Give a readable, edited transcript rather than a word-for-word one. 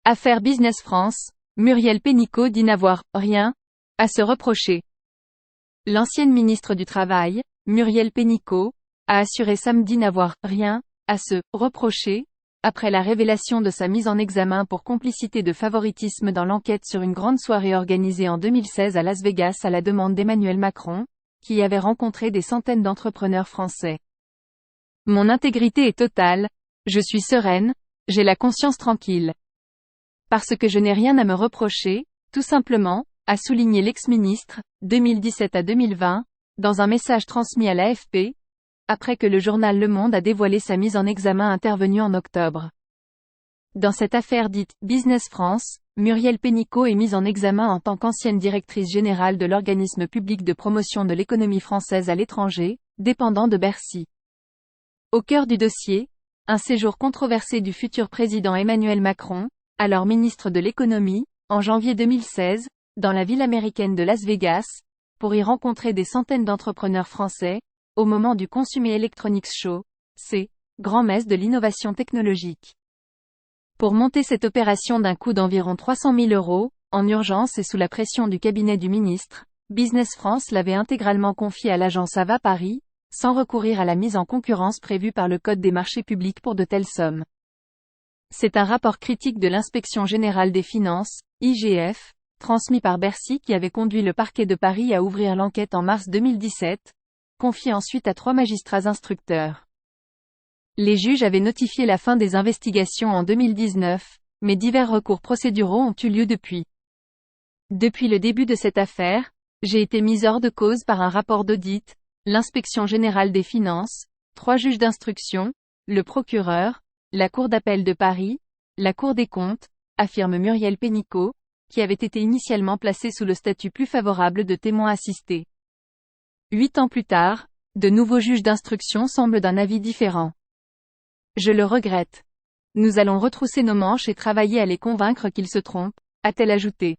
Affaire Business France, Muriel Pénicaud dit n'avoir « rien » à se reprocher. L'ancienne ministre du Travail, Muriel Pénicaud, a assuré samedi n'avoir « rien » à se « reprocher » après la révélation de sa mise en examen pour complicité de favoritisme dans l'enquête sur une grande soirée organisée en 2016 à Las Vegas à la demande d'Emmanuel Macron, qui y avait rencontré des centaines d'entrepreneurs français. Mon intégrité est totale, je suis sereine, j'ai la conscience tranquille. Parce que je n'ai rien à me reprocher, tout simplement, a souligné l'ex-ministre, 2017 à 2020, dans un message transmis à l'AFP, après que le journal Le Monde a dévoilé sa mise en examen intervenue en octobre. Dans cette affaire dite « Business France », Muriel Pénicaud est mise en examen en tant qu'ancienne directrice générale de l'organisme public de promotion de l'économie française à l'étranger, dépendant de Bercy. Au cœur du dossier, un séjour controversé du futur président Emmanuel Macron, alors ministre de l'économie, en janvier 2016, dans la ville américaine de Las Vegas, pour y rencontrer des centaines d'entrepreneurs français, au moment du Consumer Electronics Show, grand-messe de l'innovation technologique. Pour monter cette opération d'un coût d'environ 300 000 €, en urgence et sous la pression du cabinet du ministre, Business France l'avait intégralement confié à l'agence Ava Paris, sans recourir à la mise en concurrence prévue par le Code des marchés publics pour de telles sommes. C'est un rapport critique de l'Inspection générale des finances, IGF, transmis par Bercy qui avait conduit le parquet de Paris à ouvrir l'enquête en mars 2017, confié ensuite à 3 magistrats instructeurs. Les juges avaient notifié la fin des investigations en 2019, mais divers recours procéduraux ont eu lieu depuis. Depuis le début de cette affaire, j'ai été mise hors de cause par un rapport d'audit, l'Inspection générale des finances, 3 juges d'instruction, le procureur, la Cour d'appel de Paris, la Cour des comptes, affirme Muriel Pénicaud, qui avait été initialement placée sous le statut plus favorable de témoin assisté. 8 ans plus tard, de nouveaux juges d'instruction semblent d'un avis différent. Je le regrette. Nous allons retrousser nos manches et travailler à les convaincre qu'ils se trompent, a-t-elle ajouté.